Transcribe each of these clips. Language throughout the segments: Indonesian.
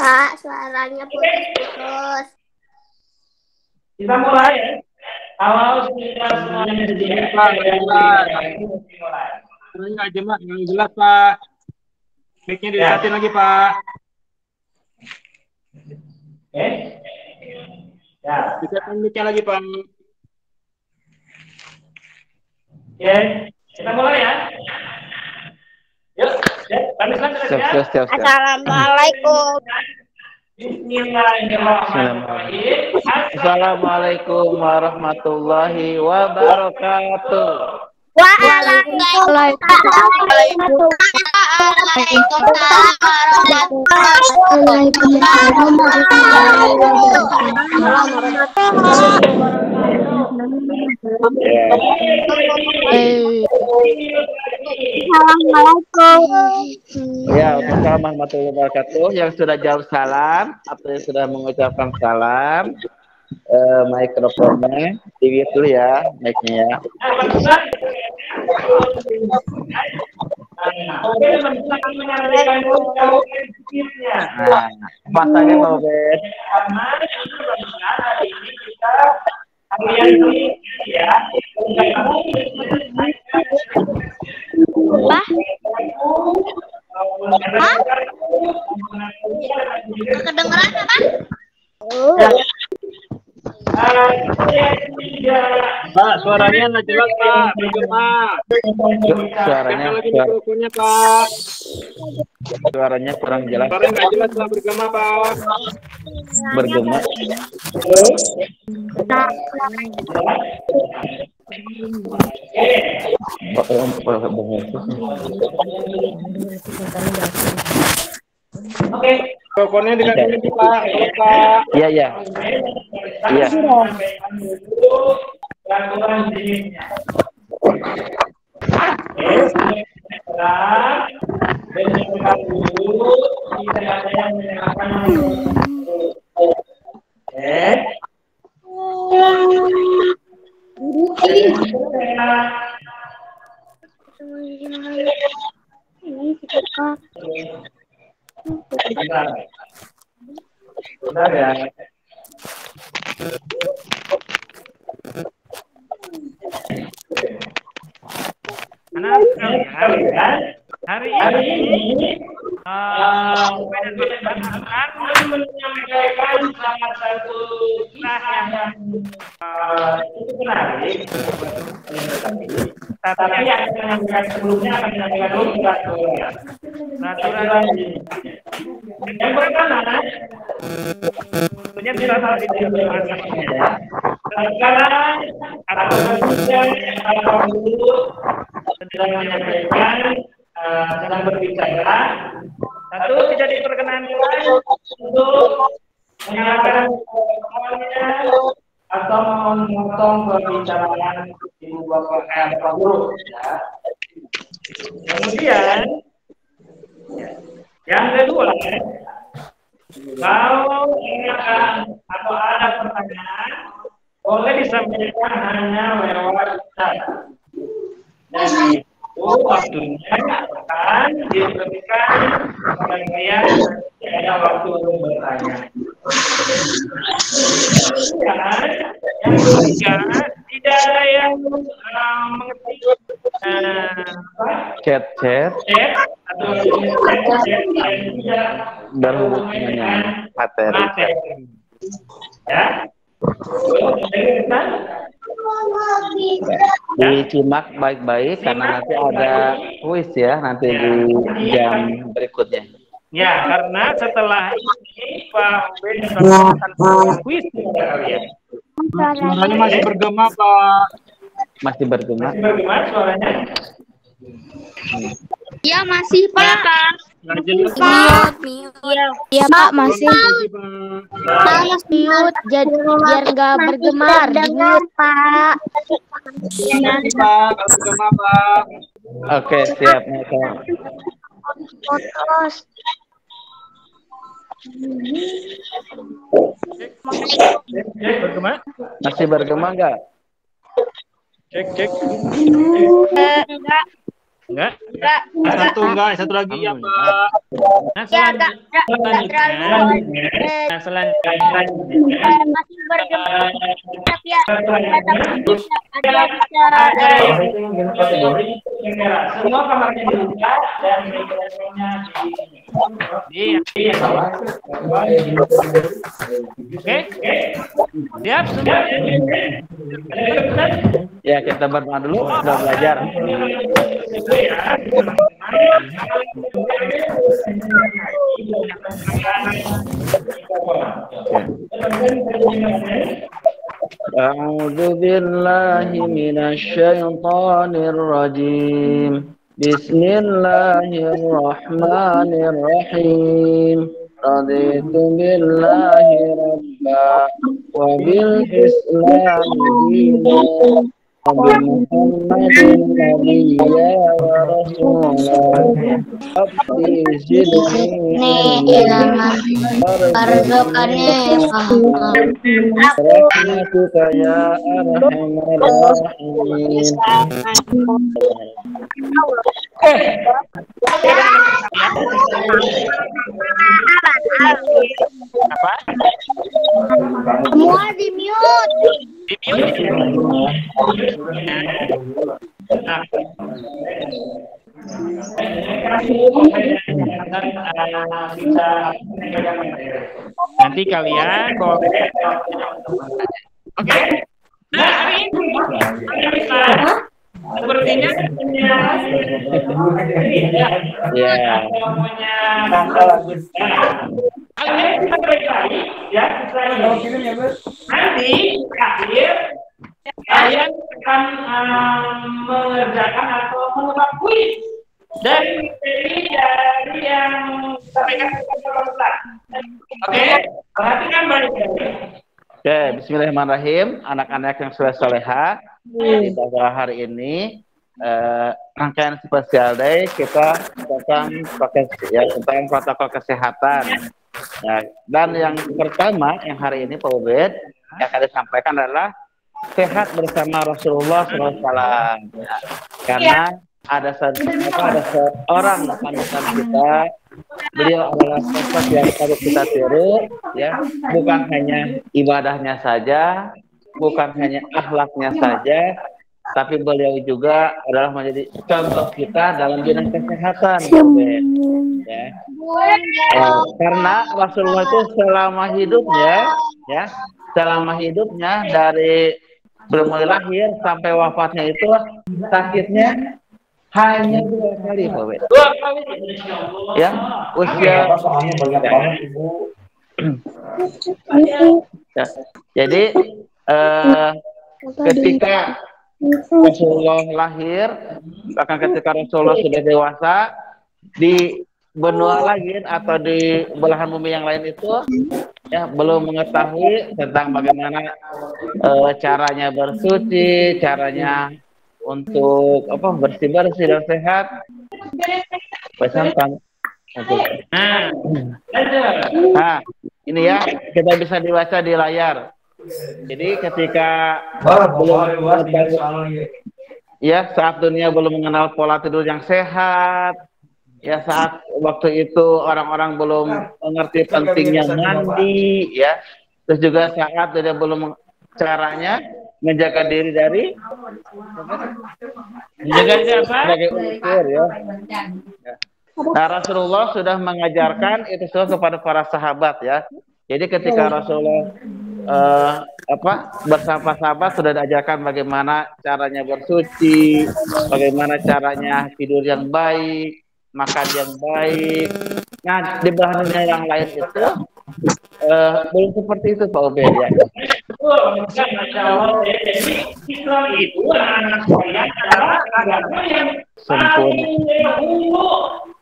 Pak, suaranya putus-putus. Kita mulai ya. Kalau sudah semuanya jelas, Pak, mulai. Nggak jelas, Pak. Mic-nya dideketin lagi, Pak. Oke. Ya. Deketin mic-nya lagi, Pak. Oke, kita mulai ya. Yuk, Siap. Assalamualaikum. Bismillahirrahmanirrahim. Assalamualaikum warahmatullahi wabarakatuh. Waalaikumsalam Ya, Waalaikumsalam warahmatullahi wabarakatuh. Yang sudah jawab salam atau yang sudah mengucapkan salam, mikrofonnya di dulu ya, mic-nya ya. Nah, pasangnya mau Bet. Kedengeran apa? Pak, suaranya nggak jelas, Pak. Bergema. Suaranya Pak. Suaranya kurang jelas. Suaranya nggak jelas, Pak. Bergema, Pak. Bergema. Oke. Teleponnya dikasih Pak. Iya, iya. Iya. Benar ya. Anak hari ini akan menyampaikan salah satu kisah yang cukup menarik. Tapi yang menyampaikan sebelumnya akan menyampaikan dulu peraturan yang pertama tentunya bisa saat itu sekarang atau dulu sedang menyampaikan sedang berbicara. Satu, tidak diperkenankan untuk menyalakan mikrofonnya atau memotong pembicaraan ibu bapak guru. Ya. Kemudian yang kedua, kalau atau ada pertanyaan boleh disampaikan hanya lewat chat. Dan itu waktunya akan diberikan oleh kalian ada waktu untuk bertanya. Yang ketiga, tidak ada yang mengerti Chat atau berhubungannya materi. Ya. Disimak baik-baik karena nanti ada kuis ya nanti di jam berikutnya. Ya, karena setelah ini Pak Ben akan kuis kepada kalian. Suaranya masih bergema, Pak. Masih bergema. Masih bergema suaranya? Iya masih Pak. Nggak jelas, Iya Pak masih. Mas mute jadi biar nggak bergemar. Dengar Pak. Pak. Kalau bergema, Pak. Oke, siap. Putus. Bergema? Masih bergema nggak? Cek. Enggak. Enggak? Satu enggak, satu lagi ya Pak. Nah, Ya, enggak terlalu selanjutnya. masih bergema tapi ya ada Semua kamarnya dibuka dan mikrofonnya Oke? Siap semua? Ya, kita berdoa dulu, sudah belajar. A'udzu billahi minasy syaithanir rajim. Bismillahirrahmanirrahim. Raditu billahi rabba wa bil islam dinan. Muhammadin nabiyya wa rasulah. Abdi zidni ilman warzuqni fahman. Rahmatuka ya arhamar rahimin. Apa? semua di mute. Nanti kalian boleh. Oke. Nah, hari ini kita sepertinya Ya. kalian kita balik lagi ya. Nanti akhir kalian akan mengerjakan atau menebak kuis dari yang disampaikan Ustaz. Oke, perhatikan baik-baik. Oke, bismillahirrahmanirrahim. Anak-anak yang sudah soleha, pada hari ini rangkaian spesial day kita tentang protokol kesehatan. Nah, dan yang pertama yang hari ini Pak Ubed yang akan disampaikan adalah sehat bersama Rasulullah SAW. Ya, karena ada seorang panutan kita, beliau adalah sosok yang harus kita tiru, ya, bukan hanya ibadahnya saja, bukan hanya akhlaknya saja, tapi beliau juga adalah menjadi contoh kita dalam bidang kesehatan, ya. Karena Rasulullah itu selama hidupnya dari mulai lahir sampai wafatnya itu sakitnya hanya 2 kali, Pak Wed. Ya, usia. Ya. Jadi ketika Rasulullah lahir, bahkan ketika Rasulullah sudah dewasa, di benua lain atau di belahan bumi yang lain itu ya belum mengetahui tentang bagaimana caranya bersuci, caranya untuk bersih-bersih dan sehat. Nah, ini ya kita bisa dibaca di layar. Jadi ketika saat dunia belum mengenal pola tidur yang sehat, ya saat waktu itu orang-orang belum mengerti pentingnya mandi, ya, terus juga saat dia belum caranya menjaga diri dari sebagai unsur, ya. Nah, Rasulullah sudah mengajarkan itu semua kepada para sahabat, ya. Jadi ketika Rasulullah bersama sahabat sudah diajarkan bagaimana caranya bersuci, bagaimana caranya tidur yang baik, makan yang baik. Nah, di belahan dunia yang lain itu belum seperti itu, Pak Ubed, ya. Jadi Islam itu anak saya adalah agama yang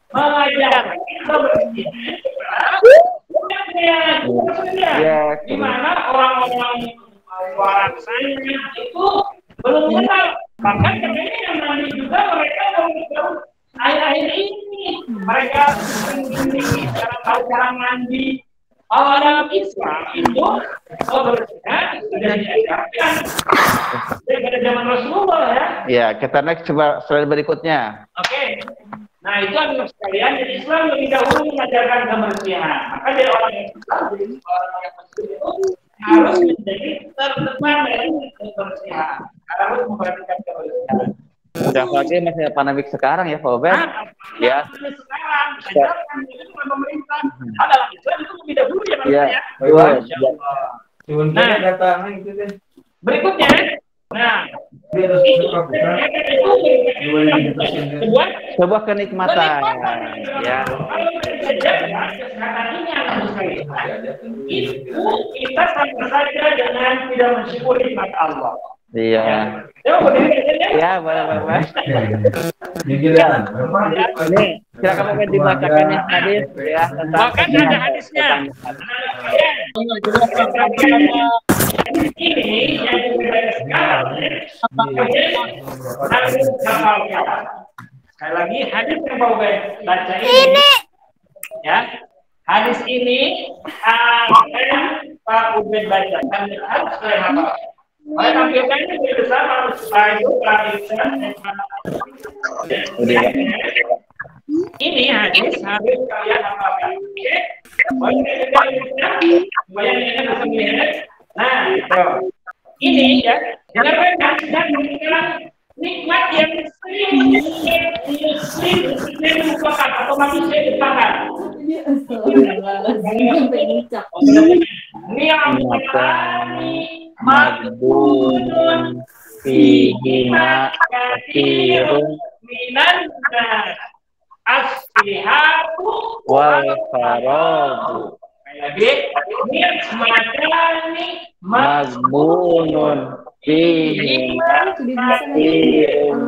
mengajar di mana orang-orang saya itu belum kenal, bahkan katanya yang mandi juga mereka belum akhir-akhir ini mereka tahu cara mandi, Orang Islam itu kebersihan sudah diajarkan daripada zaman Rasulullah ya. Ya, kita next coba slide berikutnya. Oke. Nah itu adalah sekalian, jadi Islam lebih dahulu mengajarkan kebersihan. Maka dari orang yang Islam, jadi orang yang Muslim itu harus menjadi terdepan dari kebersihan. Harus memperhatikan kebersihan. Udah lagi masih pandemik sekarang ya, Pak Obed? Ya. Sekarang, ajarkan itu dengan pemerintah. Adalah Islam itu lebih dahulu ya, Mas Ya. ya. Masya Nah, datang itu deh. berikutnya, nah, Sebuah kenikmatan. Ya. Itu kita sama saja dengan tidak mensyukuri nikmat Allah. Iya. Coba berdiri saja. Ya, boleh. Ini Ini silakan Pak Obed dibacakan nih hadis ya tentang Bahkan ada hadisnya. Ini yang berbeda sekarang. Sekali lagi hadis yang Pak Ubed baca ini. Ya, hadis ini akan Pak Ubed bacakan harus kalian hafal. Saya tampilkan ini bersama supaya ini hadis harus kalian hafalkan. Oke? Bayangkan bisa melihat. Nah, itu. Ini ya, dengarkan dan mengenal nikmat yang sering dilupakan atau manusia dilupakan. Ni'matani maghbunun fihima katsirun minan nas asbihatu wal faragu lagi ni'matani maghbunun fihi katsirun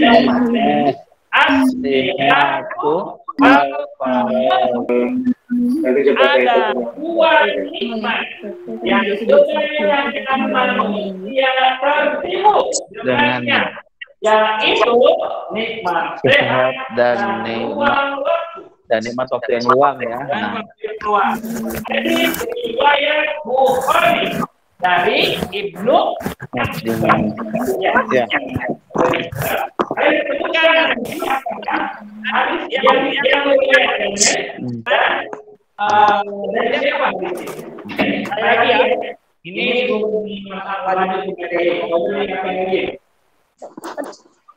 minas asbihatu wal faragu. ada dua nikmat yang sebenarnya manusia tertipu dengannya, yaitu nikmat Sehat dan uang waktu. dan nikmat waktu yang luang ya. Dan Nah, waktu yang luang. Ini riwayat Bukhari dari Ibnu ya. Ayo temukan hadis yang meriwayatkannya dari siapa? Lagi ya. Ini masalah lanjut lagi.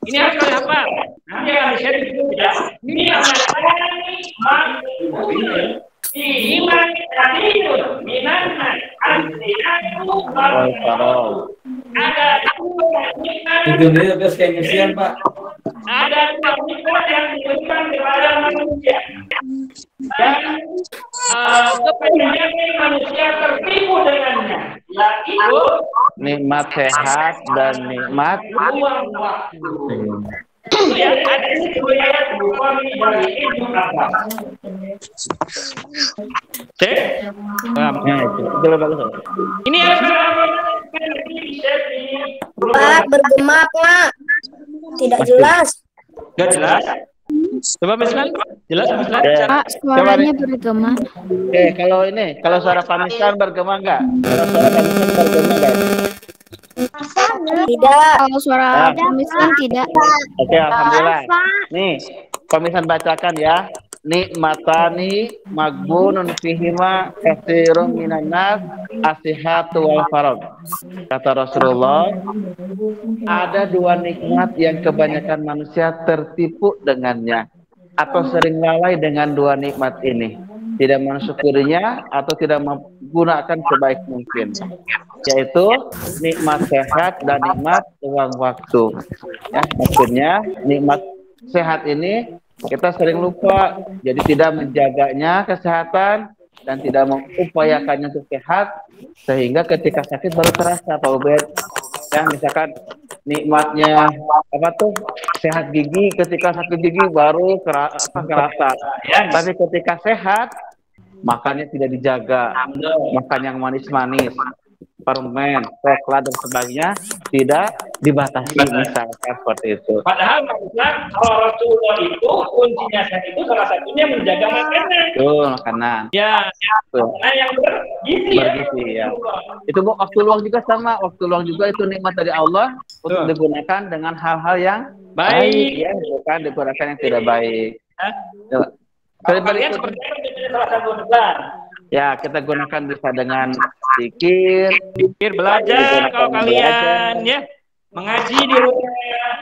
Ini harus kalian hafal. Nanti akan di-share di grup ya. Ini iman kathirun minanas asliatu wal farad. Ada dua nikmat. Itu dia terus kayak ngisian, Pak. Ada dua nikmat yang diberikan kepada manusia. Dan kebanyakan manusia tertipu dengannya, yaitu Nikmat sehat dan nikmat uang waktu. Itu yang ada di riwayat Bukhari dari Ibnu Abbas. Oke. nah, itu lebih bagus. Ini harus Pak, bergema, Pak. Tidak jelas. Gak jelas. Coba Mislan, jelas Mislan? Pak, suaranya bergema. Oke, kalau suara Pamiskan bergema enggak? Kalau suara Pamiskan bergema enggak? Tidak. Kalau suara Islam tidak. Oke, alhamdulillah. Nih, Pamiskan bacakan ya. Nikmatani maghbunun fihima katsirun minan nas asihatu wal farad. Kata Rasulullah, ada dua nikmat yang kebanyakan manusia tertipu dengannya atau sering lalai dengan dua nikmat ini, tidak mensyukurinya atau tidak menggunakan sebaik mungkin, yaitu nikmat sehat dan nikmat uang waktu. Ya, maksudnya nikmat sehat ini kita sering lupa, jadi tidak menjaganya kesehatan dan tidak mengupayakannya untuk sehat, sehingga ketika sakit baru terasa, Pak Ubed. Ya, misalkan nikmatnya apa tuh sehat gigi, ketika sakit gigi baru kerasa. Tapi ketika sehat, makannya tidak dijaga, makan yang manis-manis, permen, coklat dan sebagainya tidak dibatasi misalkan seperti itu. Padahal maksudnya kalau Rasulullah itu kuncinya sehat itu salah satunya menjaga makanan. Betul, makanan. Ya, Betul. makanan yang bergizi ya. Bergizi ya. Itu Bu, waktu luang juga sama, waktu luang juga itu nikmat dari Allah untuk digunakan dengan hal-hal yang baik ya, bukan digunakan yang tidak baik. Ya. Kalau kalian seperti apa itu salah satu besar. Ya, kita gunakan bisa dengan zikir, belajar kalau kalian ya. Mengaji di rumah,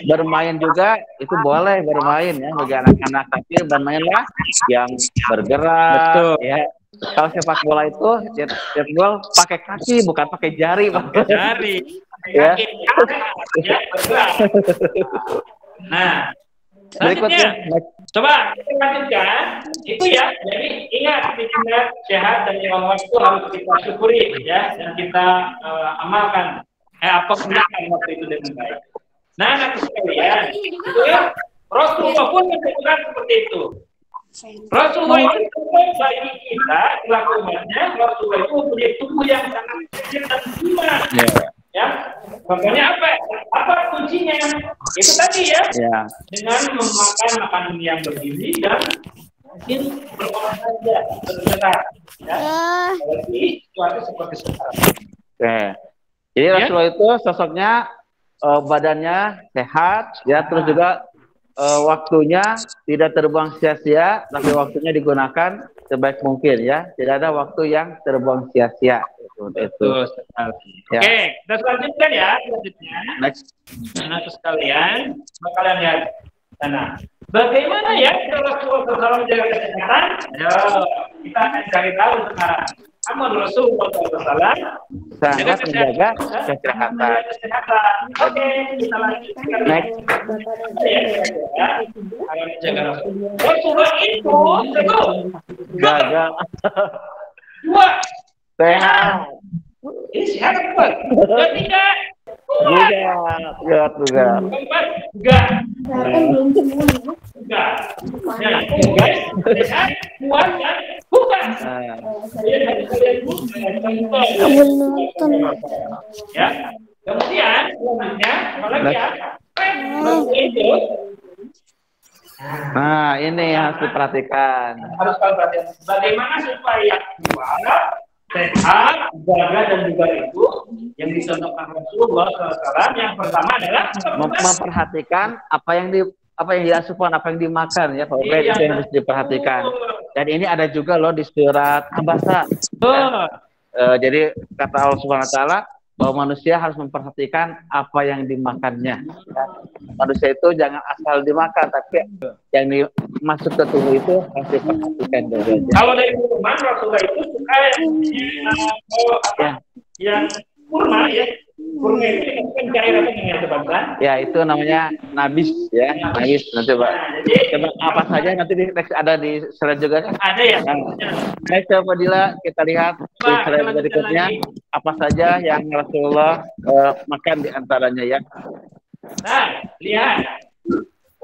bermain juga itu boleh bermain ya bagi anak-anak, tapi bermainlah yang bergerak. Betul. Ya. Kalau sepak bola itu sepak bola pakai kaki bukan pakai jari, Pak. Jari. Ya. Nah, selanjutnya coba kita lanjutkan itu ya. Jadi ingat sehat dan nyawa itu harus kita syukuri ya dan kita amalkan. Apa gunakan waktu itu dengan baik. Nah, anak sekalian, itu ya, Rasulullah pun menunjukkan seperti itu. Rasulullah itu bagi kita, selaku umatnya, Rasulullah itu mempunyai tubuh yang sangat kecil dan jiwa. Ya, makanya apa kuncinya? Itu tadi ya, dengan memakan makanan yang bergizi dan mungkin berolahraga, bergerak. Ya, jadi situasi seperti sekarang. Jadi Rasulullah itu sosoknya badannya sehat, ya, terus juga waktunya tidak terbuang sia-sia, tapi waktunya digunakan sebaik mungkin ya, tidak ada waktu yang terbuang sia-sia. Itu. Ya. Oke, kita selanjutkan ya, selanjutnya. Next. Nah, sekalian, kalian lihat sana. Bagaimana ya Rasulullah SAW menjaga kesehatan? Ayo, kita akan cari tahu sekarang. Amal Rasulullah SAW sangat menjaga kesehatan. Oke, kita lanjutkan. Next. Rasulullah itu gagal. Dua. Sehat. Ini sehat apa? Ketiga. Enggak. Keempat, enggak. Enggak. Sehat, kuat, dan bukan. Ya. Kemudian selanjutnya apalagi ya? Nah, ini harus diperhatikan. Harus kalian perhatikan. Bagaimana supaya kuat, sehat, jaga dan juga itu yang dicontohkan Rasulullah SAW. Yang pertama adalah memperhatikan apa yang diasupan, apa yang dimakan ya, Pak Ubed, itu yang harus diperhatikan. Dan ini ada juga loh di surat Abasa. Jadi kata Allah Subhanahu Wa Taala bahwa manusia harus memperhatikan apa yang dimakannya. Ya. Manusia itu jangan asal dimakan, tapi yang masuk ke tubuh itu harus diperhatikan dulu. Kalau dari minuman Rasulullah itu suka yang kurma ya. Kurma itu dengan cair apa yang disebabkan? Ya, itu namanya nabis ya. Nabis. Nanti coba apa saja nanti ada di slide juga kan? Ada ya. Baik, Fadila, kita lihat di slide berikutnya apa saja yang Rasulullah makan di antaranya ya. Nah, lihat.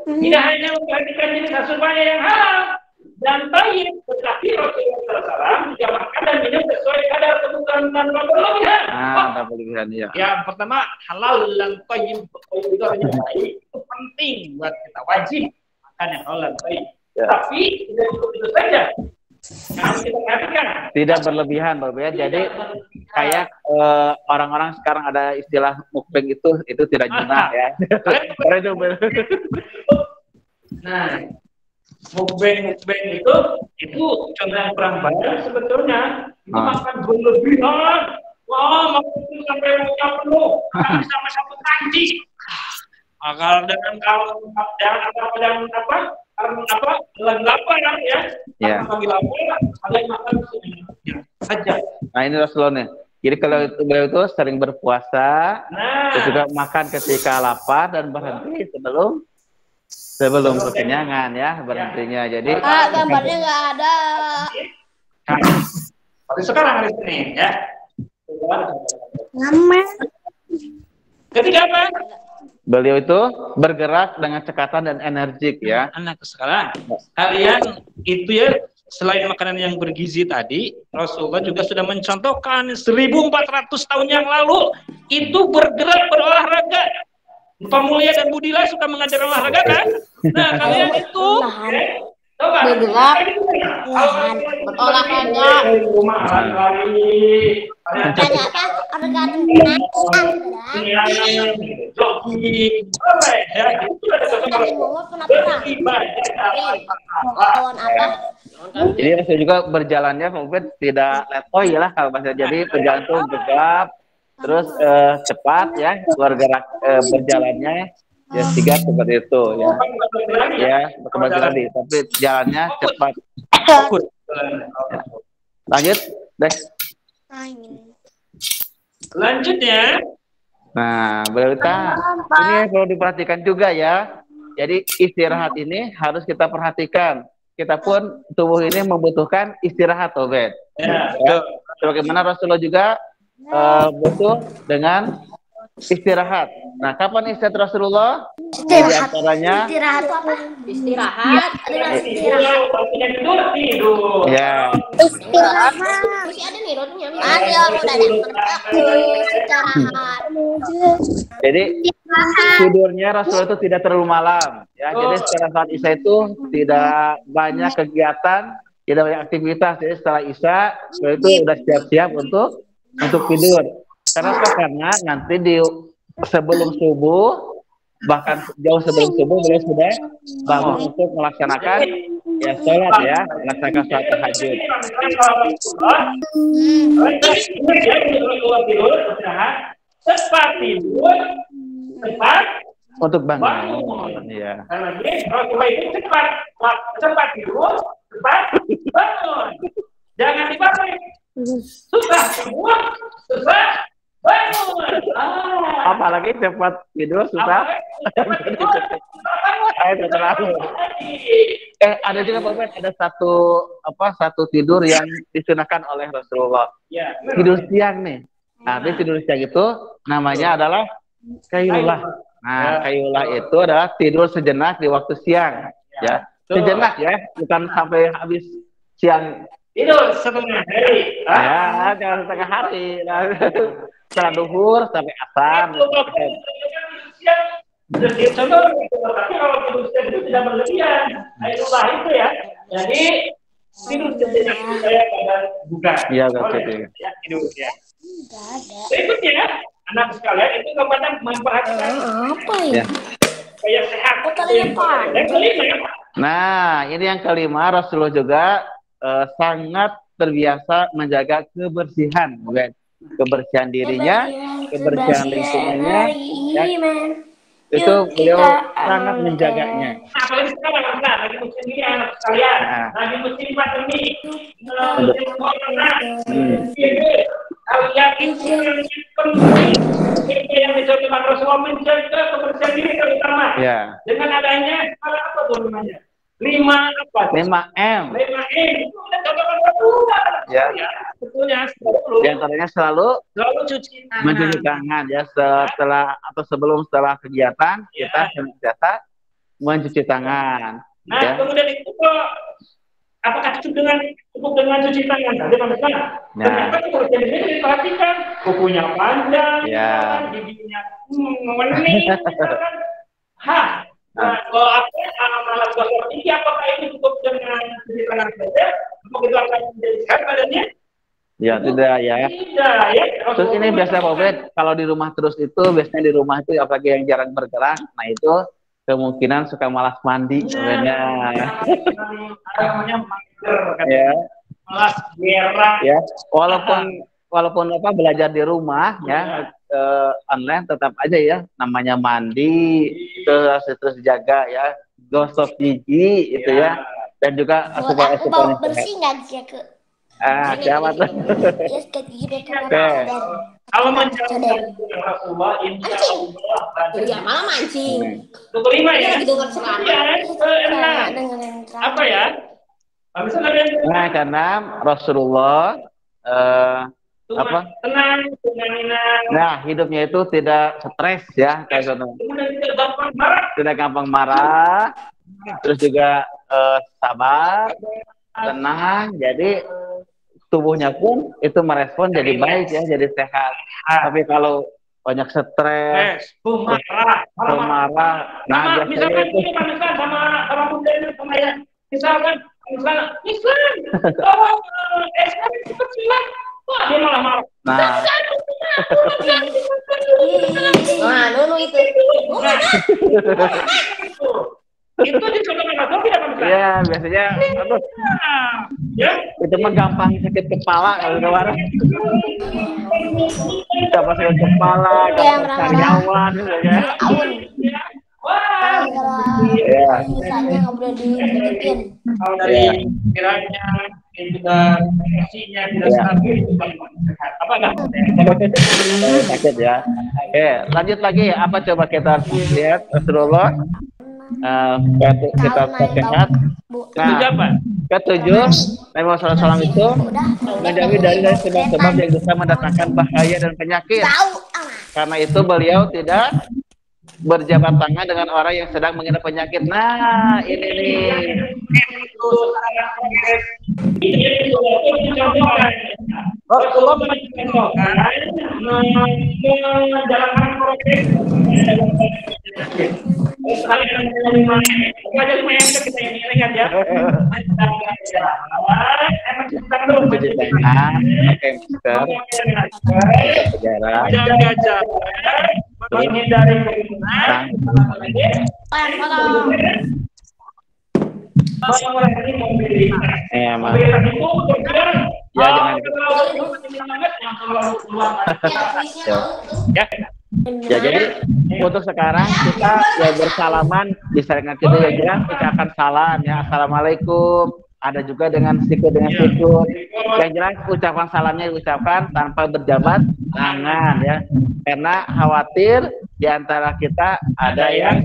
Tidak hanya memperhatikan jenis asupannya yang halal dan baik, tetapi Rasulullah SAW juga makan dan minum sesuai kadar kebutuhan tanpa berlebihan. Tanpa berlebihan ya. Yang pertama halal dan baik itu artinya baik, itu penting buat kita, wajib makan yang halal dan baik. Ya. Tapi tidak cukup itu saja. Harus kita perhatikan. Tidak berlebihan, Bapak ya. Jadi kayak orang-orang sekarang ada istilah mukbang itu tidak guna ya. Nah, mukbang itu contoh yang kurang baik sebetulnya. Itu makan berlebihan. Wah, makan itu sampai muka penuh. Sama satu kanji. Kalau lapar ya. Ya. Nah, ini Rasulullah. Jadi kalau beliau itu sering berpuasa, juga makan ketika lapar dan berhenti sebelum kekenyangan ya, berhentinya. Jadi gambarnya nggak ada. Tapi sekarang hari Senin ya. Nama. Ketiga apa? Beliau itu bergerak dengan cekatan dan energik ya. Anak sekarang, kalian itu ya selain makanan yang bergizi tadi, Rasulullah juga sudah mencontohkan 1400 tahun yang lalu itu bergerak berolahraga. Pak Mulia dan Budila suka mengajar olahraga kan? Nah, kalian itu bergerak berolahraga. Tanya apa? Jadi saya juga berjalannya mungkin tidak letoy lah kalau bahasa, jadi berjalan tuh gegap, terus cepat ya, bergerak berjalannya ya sigap seperti itu ya. Ya, kembali tadi, tapi jalannya cepat. fokus. Lanjut, deh. Selanjutnya, Nah, berita ini perlu diperhatikan juga ya. Jadi istirahat ini harus kita perhatikan. Kita pun tubuh ini membutuhkan istirahat, Obed. ya, Ya. Sebagaimana Rasulullah juga butuh dengan istirahat. Nah, kapan istirahat Rasulullah? Di antaranya Istirahat apa? Istirahat. Tidur. ya. Istirahat. Masih ada nih rotnya. Ayo, udah ada aku istirahat. Jadi tidurnya Rasulullah itu tidak terlalu malam ya. Jadi setelah saat Isya itu tidak banyak kegiatan, tidak banyak aktivitas. Jadi setelah Isya itu sudah siap-siap untuk tidur. Karena apa? Karena nanti di sebelum subuh, bahkan jauh sebelum subuh beliau sudah bangun untuk melaksanakan ya sholat ya, melaksanakan sholat tahajud. Cepat tidur, cepat Untuk bangun, ya. karena dia Rasulullah itu cepat tidur, cepat bangun. Jangan dibalik. Susah tidur, susah bangun. Apalagi cepat tidur susah. Ayo terlalu. Ada juga Pak Ben, ada satu tidur yang disunahkan oleh Rasulullah. Ya. Tidur siang nih. Nah, tidur siang itu namanya adalah kayulah. Nah, kayulah itu adalah tidur sejenak di waktu siang. Ya, sejenak ya, bukan sampai habis siang. Tidur setengah hari. Ya, jangan setengah hari. Nah, setelah duhur sampai asar. Contoh, tapi kalau tidur siang itu tidak berlebihan. Itulah itu ya. Jadi tidur sejenak itu saya pada buka. Iya, betul. Ya, tidur ya. Berikutnya, anak sekalian itu kepada manfaatkan Apa ya? kayak sehat. Kalian apa? Dan kelima, Nah, ini yang kelima, Rasulullah juga sangat terbiasa menjaga kebersihan, bukan? Kebersihan dirinya, kebersihan lingkungannya, ya, itu beliau sangat menjaganya. apalagi sekarang lagi musim ini anak sekalian, lagi musim pandemi, musim corona, kalian itu yang dicontohkan Rasulullah menjaga kebersihan diri terutama. Ya. Dengan adanya apa tuh namanya? 5M. 5M. Itu udah contohkan Rasulullah. Ya. Sebetulnya Di antaranya selalu cuci tangan. mencuci tangan ya, setelah kegiatan kita senantiasa mencuci tangan. Nah, Ya. kemudian itu apakah cukup dengan cuci tangan? Tadi pemirsa, ternyata kebersihan diri diperhatikan. Kukunya panjang, Ya. giginya mening, kalau malas gosok gigi, apakah ini cukup dengan cuci tangan saja? Apakah itu akan menjadi sehat badannya? Ya, tidak ya. Tidak ya. Terus ini biasa Pak Ubed, kalau di rumah terus itu, biasanya di rumah itu apalagi yang jarang bergerak, nah itu kemungkinan suka malas mandi sebenarnya. Namanya mager, Ya. malas gerah. Ya, walaupun belajar di rumah ya, online tetap aja ya, namanya mandi terus jaga ya, gosok gigi itu ya, dan juga Buat aku bau bersih nggak sih ke? siapa tuh? Ya ke gigi Kalau menjalankan Rasulullah, insya Allah. Ya malah mancing. Itu kelima ya. Lagi dengar ceramah. Ya, apa ya? Bisa kalian Nah, karena Rasulullah tenang, tenang. nah hidupnya itu tidak stres ya, kayak gitu. Kemudian tidak gampang marah. Tidak gampang marah, terus juga sabar, tenang, jadi tubuhnya pun itu merespon jadi baik ya, jadi sehat. Tapi kalau banyak stres, marah, nah Sama, misalkan biasanya itu ini Pak sama bunda ini sama ya. Misalkan, SK cepat silang. Wah, dia malah marah. nah Nah, Nunu itu. Itu dicontohkan atau tidak Pak? ya biasanya aduh, Ya. itu mah gampang sakit kepala kalau kemarin. Gampang sakit kepala, gampang karyawan gitu ya. Aun. Wah. Ya. Misalnya nggak boleh ditutupin. Kalau dari kiranya juga isinya tidak stabil itu apa enggak? Sakit ya. Oke, lanjut lagi. Apa coba kita lihat Rasulullah? Kita sehat. Nah, ketujuh, Nabi Muhammad SAW itu menjauhi dari sebab-sebab yang bisa mendatangkan bahaya dan penyakit. Karena itu beliau tidak berjabat tangan dengan orang yang sedang mengidap penyakit. Nah, ini nih. Rasulullah mencontohkan menjalankan prokes. Kita ini ingat ya. Cuci tangan, pakai masker, jarak. Jaga jarak. Menghindari kerumunan. Mengurangi mobilitas. Mobilitas itu bergerak. Ya, jangan. Ya, jadi untuk sekarang kita ya bersalaman bisa dengan kita ya jelas ucapkan salam ya, assalamualaikum. Ada juga dengan sikut yang jelas ucapan salamnya diucapkan tanpa berjabat tangan ya, karena khawatir di antara kita ada yang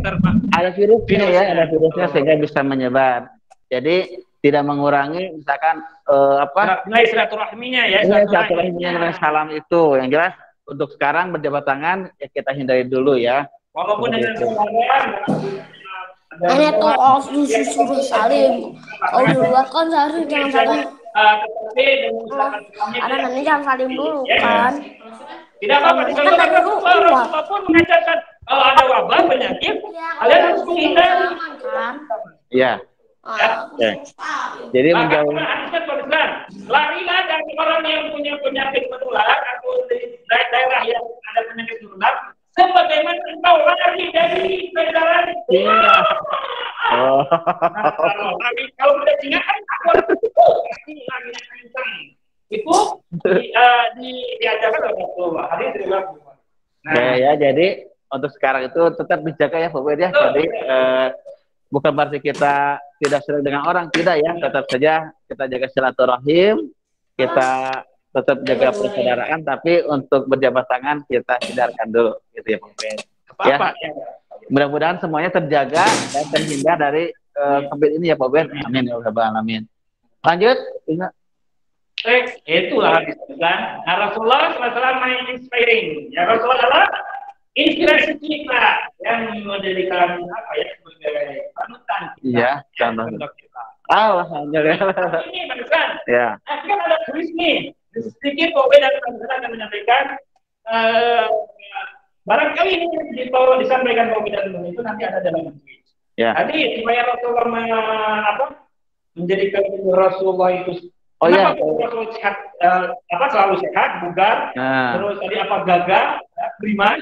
ada virusnya ya, ada virusnya sehingga bisa menyebar. Jadi tidak mengurangi misalkan nilai silaturahminya ya. Silaturahminya dengan salam itu. Yang jelas untuk sekarang berjabat tangan ya kita hindari dulu ya. Walaupun dengan keluarga. Nenek tuh kalau disuruh salim, kalau di luar kan seharusnya jangan salim. Ada nanti jangan salim dulu kan. Tidak apa-apa. Rasulullah pun mengajarkan kalau ada wabah penyakit, kalian harus menghindari. Iya. Jadi menjauh. Larilah dari orang yang punya penyakit menular atau di daerah yang ada penyakit menular. Sebagaimana engkau lari dari peredaran. Oh. Kalau udah singa kan aku pasti larinya kencang. Itu diajarkan oleh Rasulullah. Hadis riwayat Bukhari. Nah, ya jadi untuk sekarang itu tetap dijaga ya Pak Bed ya. Jadi bukan berarti kita tidak sering dengan orang, tidak ya. Tetap saja kita jaga silaturahim, kita tetap jaga persaudaraan, tapi untuk berjabat tangan kita hindarkan dulu, gitu ya Pak Ben. Ya. Mudah-mudahan semuanya terjaga dan terhindar dari COVID ini ya Pak Ben. Amin ya Rabbal alamin. Lanjut. Itulah kan. Rasulullah SAW inspiring. Ya Rasulullah inspirasi kita yang menjadikan apa ya sebagai panutan kita. Iya, contoh kita. Alhamdulillah. Ini barusan. Ya. Kan ada tulis nih. Sedikit Pak Ben akan menyampaikan barangkali ini disampaikan Pak Ben itu nanti ada dalam tulis. Ya. Tadi supaya Rasulullah menjadikan Rasulullah itu Rasulullah sehat, selalu sehat, bugar, terus tadi gagah, beriman.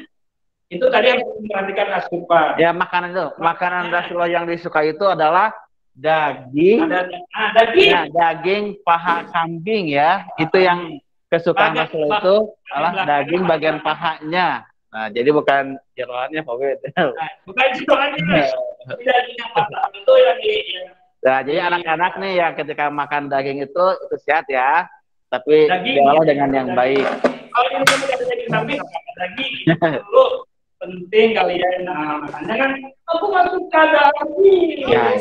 Itu tadi yang memperhatikan asupan. Ya, makanan itu. Makanan Rasulullah yang disukai itu adalah daging. Daging. Nah, daging paha kambing ya. Itu yang kesukaan Rasulullah itu adalah daging bagian pahanya. Nah, jadi bukan jeroannya Pak Bed. Bukan jeroannya. Daging yang paha itu yang Nah, jadi anak-anak nih yang ketika makan daging itu sehat ya. Tapi diolah dengan yang baik. Kalau yang tidak ada daging kambing, daging itu penting kalian makan. Jangan aku nggak suka daging. Ya.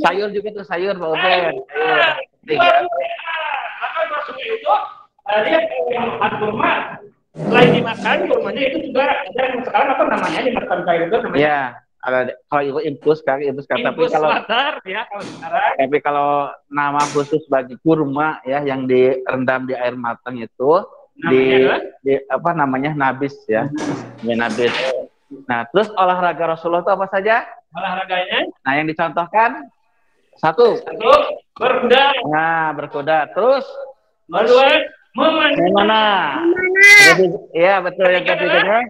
Sayur juga tuh sayur Pak Ben. Penting ya. Maka maksudnya itu dia makan kurma. Selain dimakan kurmanya itu juga ada yang sekarang apa namanya dimakan sayur itu namanya. Ya. kalau ibu infus kan, tapi kalau water ya kalau sekarang. Tapi kalau nama khusus bagi kurma ya yang direndam di air matang itu di apa namanya nabis ya, nabis. Nah terus olahraga Rasulullah itu apa saja? Olahraganya? Nah yang dicontohkan satu berkuda. Nah berkuda. Terus kedua memanah. Iya betul yang ketiga.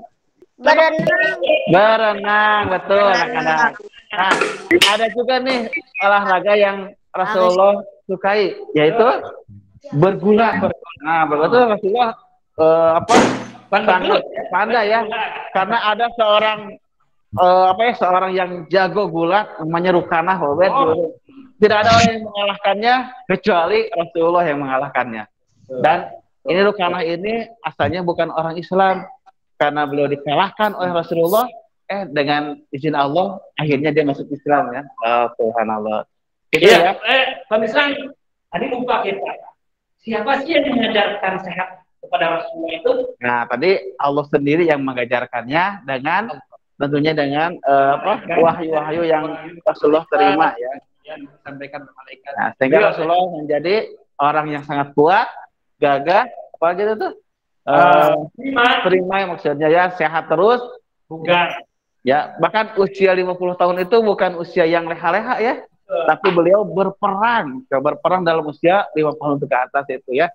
Berenang, betul anak-anak. Nah, ada juga nih olahraga yang Rasulullah sukai, yaitu bergulat. Nah, betul Rasulullah sangat pandai ya, karena ada seorang yang jago gulat, namanya Rukanah, Tidak ada orang yang mengalahkannya kecuali Rasulullah yang mengalahkannya. Dan ini Rukanah ini asalnya bukan orang Islam. Karena beliau dikalahkan oleh Rasulullah, dengan izin Allah, akhirnya dia masuk Islam ya. Subhanallah. Gitu ya. Pemirsa, tadi lupa kita. Siapa sih yang mengajarkan sehat kepada Rasulullah itu? Nah, tadi Allah sendiri yang mengajarkannya dengan tentunya dengan wahyu-wahyu yang Rasulullah terima ya. Yang disampaikan malaikat. Nah, sehingga Rasulullah menjadi orang yang sangat kuat, gagah, apa gitu tuh? Prima maksudnya ya, sehat terus, bugar. Ya, bahkan usia 50 tahun itu bukan usia yang leha-leha ya, tapi beliau berperang dalam usia 50 tahun ke atas itu ya.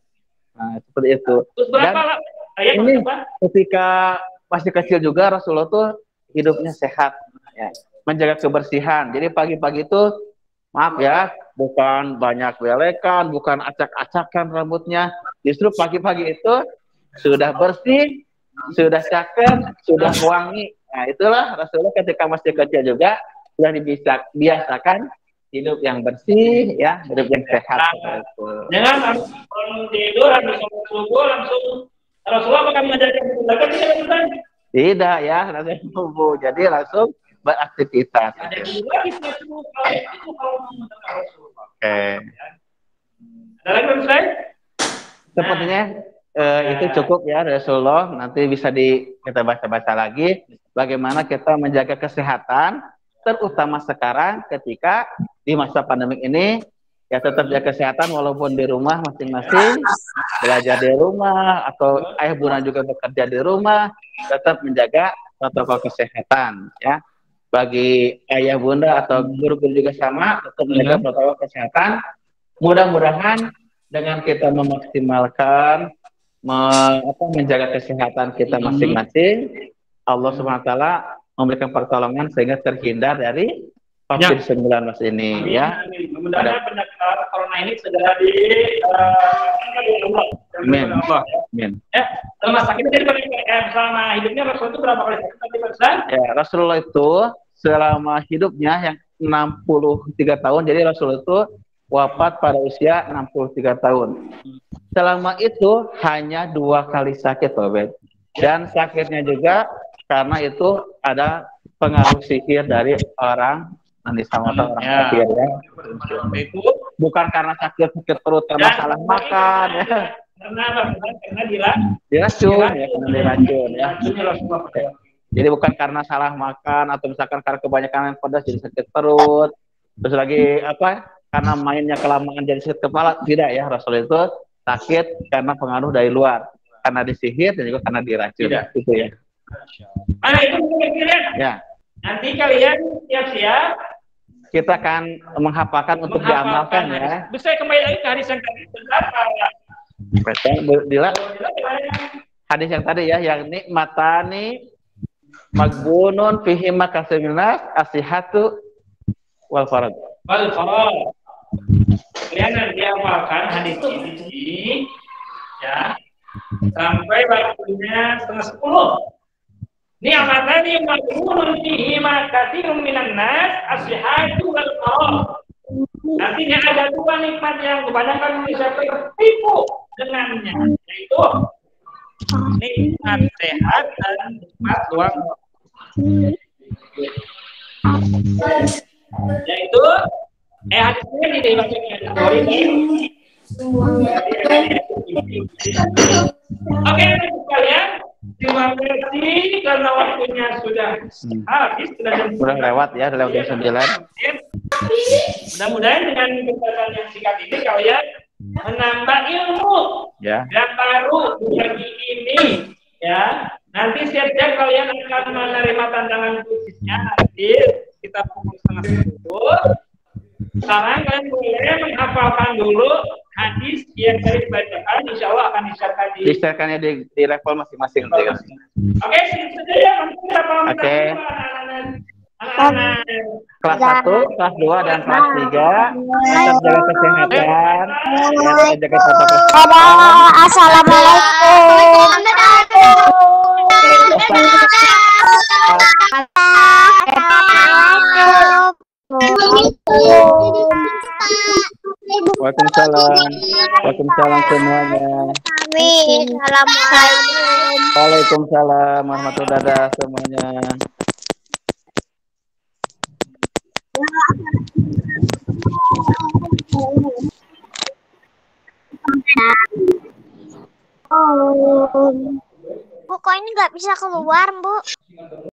Nah, seperti itu. Terus berapa Dan ini ketika masih kecil juga Rasulullah tuh hidupnya sehat ya, menjaga kebersihan. Jadi pagi-pagi itu maaf ya, bukan banyak belekan, bukan acak-acakan rambutnya. Justru pagi-pagi itu sudah bersih, sudah cakep, sudah wangi. Nah, itulah Rasulullah ketika masih kecil juga sudah dibiasakan hidup yang bersih, ya, hidup yang sehat. Jangan langsung tidur, habis subuh langsung Rasulullah akan mengajarkan olahraga tidak ya, langsung subuh. Jadi langsung beraktivitas. Oke. Ada lagi Ustaz? Sepertinya itu cukup ya Rasulullah. Nanti bisa kita baca-baca lagi bagaimana kita menjaga kesehatan, terutama sekarang ketika di masa pandemi ini ya, tetap jaga kesehatan walaupun di rumah masing-masing, belajar di rumah atau ayah bunda juga bekerja di rumah, tetap menjaga protokol kesehatan ya. Bagi ayah bunda atau guru-guru juga sama, tetap menjaga protokol kesehatan. Mudah-mudahan dengan kita memaksimalkan menjaga kesehatan kita masing-masing, Allah SWT memberikan pertolongan sehingga terhindar dari COVID-19 ini. Ya. Mudah-mudahan penyebaran corona ini segera di Amin. Amin. Rumah sakit jadi selama hidupnya Rasulullah itu berapa kali sakit? Ya, Rasulullah itu selama hidupnya yang 63 tahun, jadi Rasulullah itu wafat pada usia 63 tahun. Selama itu hanya 2 kali sakit, Pak. Dan sakitnya juga karena itu ada pengaruh sihir dari orang orang kafir ya. Bukan karena sakit perut karena salah makan ya. Karena diracun ya, karena diracun ya. Jadi bukan karena salah makan atau misalkan karena kebanyakan yang pedas jadi sakit perut. Terus lagi karena mainnya kelamaan jadi sakit kepala, tidak ya. Rasul itu sakit karena pengaruh dari luar, karena disihir dan juga karena diracun. Itu ya. Itu kira-kira. Ya. Nanti kalian siap-siap. Kita akan menghafalkan untuk diamalkan ya. Bisa kembali lagi ke hadis yang tadi. Dila. Hadis yang tadi ya, yang nikmatani magbunun fihi makasiminas asihatu wal farad. Wal farad. Kalian nanti amalkan hadis ini ya sampai waktunya 9:30. Ni'matani maghbunun fihi ma katsirun minan nas as-sihhatu wal faragh. Artinya ada 2 nikmat yang kebanyakan bisa tertipu dengannya, yaitu nikmat sehat dan nikmat luang. Yaitu hadisnya dibacakan dari Oke, kalian Terima kasih karena waktunya sudah habis, Sudah lewat ya, sudah jam 9. Mudah-mudahan dengan kesempatan yang singkat ini kalian menambah ilmu Ya. yang baru di pagi ini ya. Nanti siap-siap kalian akan menerima tantangan khususnya nanti kita pukul 9:30. Sekarang kalian boleh menghafalkan dulu hadis yang tadi dibacakan, insya Allah akan di-share-kannya di level masing-masing. Oke, segitu saja ya. Oke. Anak-anak. Kelas 1, kelas 2, dan kelas 3 tetap jaga kesehatan. Tetap jaga protokol kesehatan. Assalamualaikum. Waalaikumsalam. Waalaikumsalam semuanya. Assalamualaikum. Waalaikumsalam warahmatullahi wabarakatuh semuanya. Bu, kok ini nggak bisa keluar, Bu?